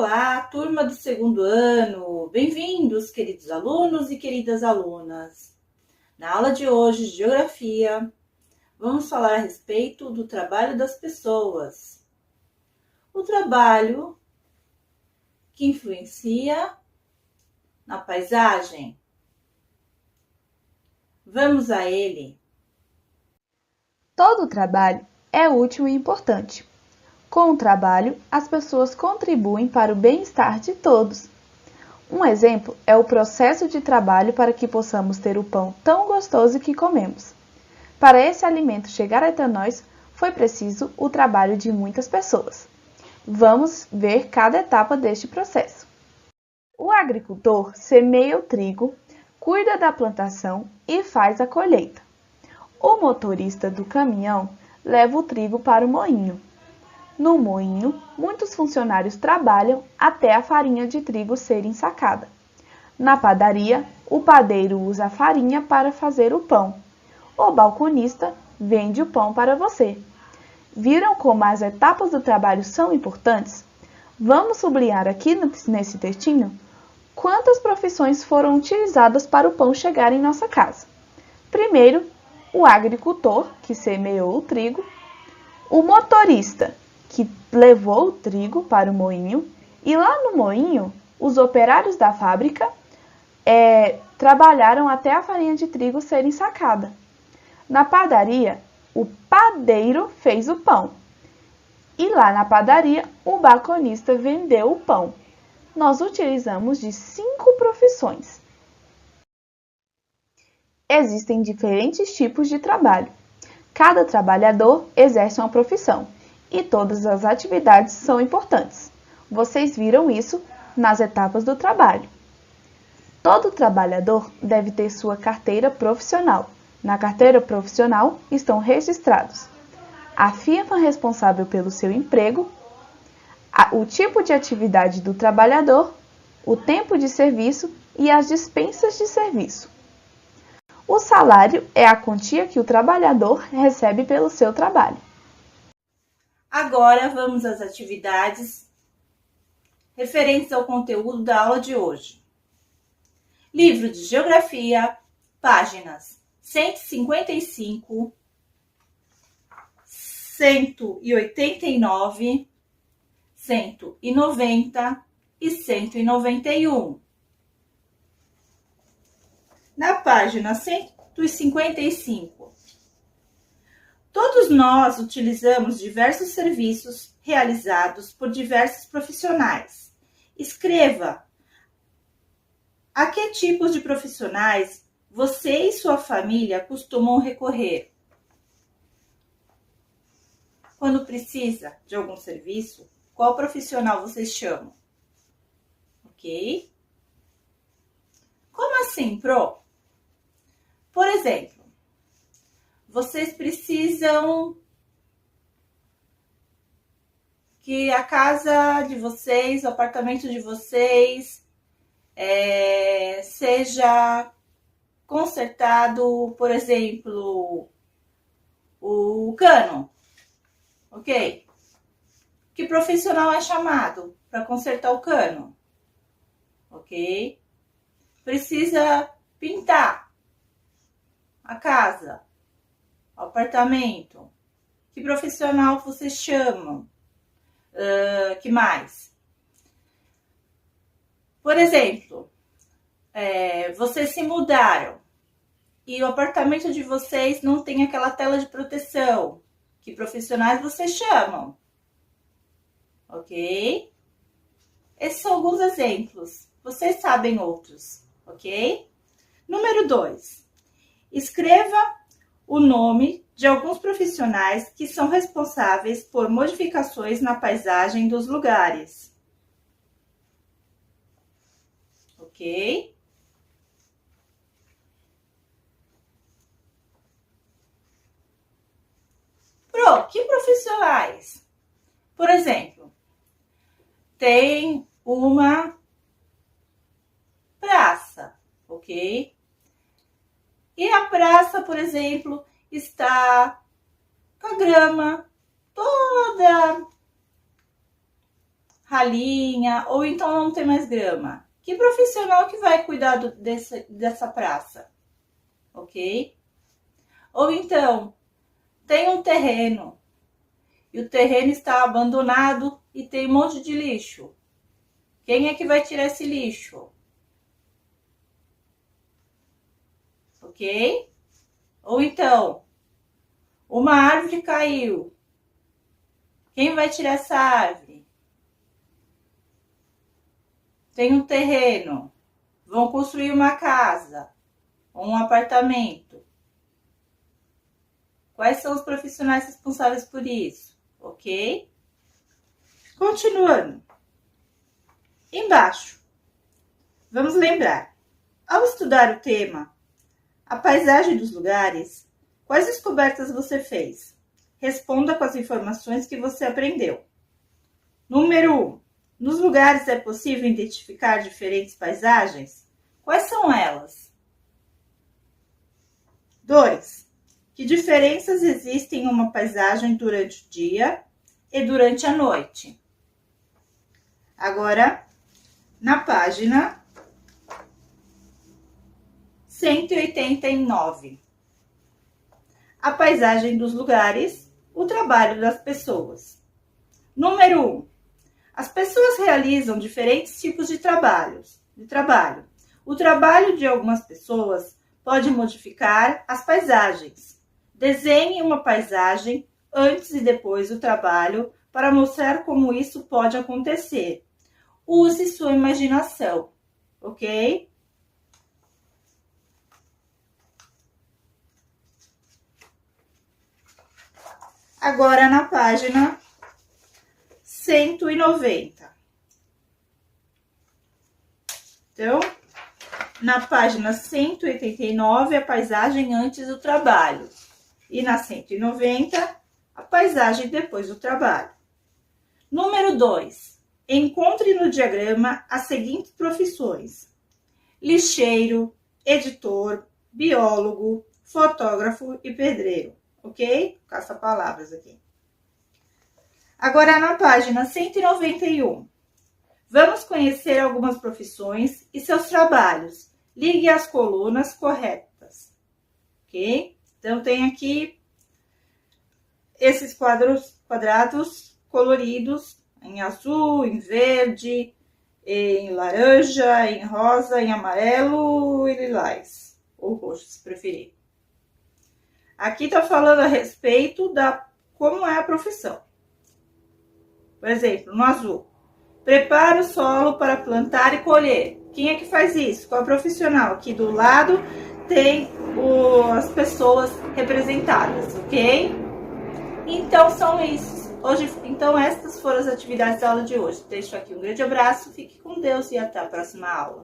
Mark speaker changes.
Speaker 1: Olá, turma do segundo ano! Bem-vindos, queridos alunos e queridas alunas! Na aula de hoje de Geografia, vamos falar a respeito do trabalho das pessoas. O trabalho que influencia na paisagem. Vamos a ele!
Speaker 2: Todo trabalho é útil e importante. Com o trabalho, as pessoas contribuem para o bem-estar de todos. Um exemplo é o processo de trabalho para que possamos ter o pão tão gostoso que comemos. Para esse alimento chegar até nós, foi preciso o trabalho de muitas pessoas. Vamos ver cada etapa deste processo. O agricultor semeia o trigo, cuida da plantação e faz a colheita. O motorista do caminhão leva o trigo para o moinho. No moinho, muitos funcionários trabalham até a farinha de trigo ser ensacada. Na padaria, o padeiro usa a farinha para fazer o pão. O balconista vende o pão para você. Viram como as etapas do trabalho são importantes? Vamos sublinhar aqui nesse textinho quantas profissões foram utilizadas para o pão chegar em nossa casa. Primeiro, o agricultor, que semeou o trigo, o motorista, que levou o trigo para o moinho, e lá no moinho, os operários da fábrica trabalharam até a farinha de trigo ser ensacada. Na padaria, o padeiro fez o pão, e lá na padaria, o balconista vendeu o pão. Nós utilizamos de 5 profissões. Existem diferentes tipos de trabalho. Cada trabalhador exerce uma profissão e todas as atividades são importantes. Vocês viram isso nas etapas do trabalho. Todo trabalhador deve ter sua carteira profissional. Na carteira profissional estão registrados a firma responsável pelo seu emprego, o tipo de atividade do trabalhador, o tempo de serviço e as dispensas de serviço. O salário é a quantia que o trabalhador recebe pelo seu trabalho.
Speaker 1: Agora vamos às atividades referentes ao conteúdo da aula de hoje. Livro de Geografia, páginas 155, 189, 190 e 191. Na página 155, todos nós utilizamos diversos serviços realizados por diversos profissionais. Escreva a que tipos de profissionais você e sua família costumam recorrer. Quando precisa de algum serviço, qual profissional vocês chamam? Ok? Como assim, Pro? Por exemplo, vocês precisam que a casa de vocês, o apartamento de vocês, seja consertado, por exemplo, o cano, ok? Que profissional é chamado para consertar o cano, ok? Precisa pintar a casa, o apartamento. Que profissional vocês chamam? Que mais? Por exemplo, vocês se mudaram e o apartamento de vocês não tem aquela tela de proteção. Que profissionais vocês chamam? Ok? Esses são alguns exemplos. Vocês sabem outros, ok? Número 2. Escreva o nome de alguns profissionais que são responsáveis por modificações na paisagem dos lugares. Ok? Que profissionais? Por exemplo, tem uma praça, ok? E a praça, por exemplo, está com a grama toda ralinha, ou então não tem mais grama. Que profissional que vai cuidar dessa praça? Ok? Ou então, tem um terreno, e o terreno está abandonado e tem um monte de lixo. Quem é que vai tirar esse lixo? Ok? Ou então, uma árvore caiu. Quem vai tirar essa árvore? Tem um terreno. Vão construir uma casa ou um apartamento. Quais são os profissionais responsáveis por isso? Ok? Continuando. Embaixo, vamos lembrar. Ao estudar o tema, a paisagem dos lugares, quais descobertas você fez? Responda com as informações que você aprendeu. Número 1. Nos lugares é possível identificar diferentes paisagens? Quais são elas? 2. Que diferenças existem em uma paisagem durante o dia e durante a noite? Agora, na página 189. A paisagem dos lugares, o trabalho das pessoas. Número 1. As pessoas realizam diferentes tipos de trabalho. O trabalho de algumas pessoas pode modificar as paisagens. Desenhe uma paisagem antes e depois do trabalho para mostrar como isso pode acontecer. Use sua imaginação, ok? Agora na página 190. Então, na página 189, a paisagem antes do trabalho. E na 190, a paisagem depois do trabalho. Número 2. Encontre no diagrama as seguintes profissões: lixeiro, editor, biólogo, fotógrafo e pedreiro. Ok? Caça-palavras aqui. Agora na página 191. Vamos conhecer algumas profissões e seus trabalhos. Ligue as colunas corretas. Ok? Então tem aqui esses quadrados coloridos em azul, em verde, em laranja, em rosa, em amarelo e lilás, ou roxo, se preferir. Aqui está falando a respeito da como é a profissão. Por exemplo, no azul, prepara o solo para plantar e colher. Quem é que faz isso? Qual é o profissional? Aqui do lado tem as pessoas representadas, ok? Então, são isso. Então, estas foram as atividades da aula de hoje. Deixo aqui um grande abraço, fique com Deus e até a próxima aula.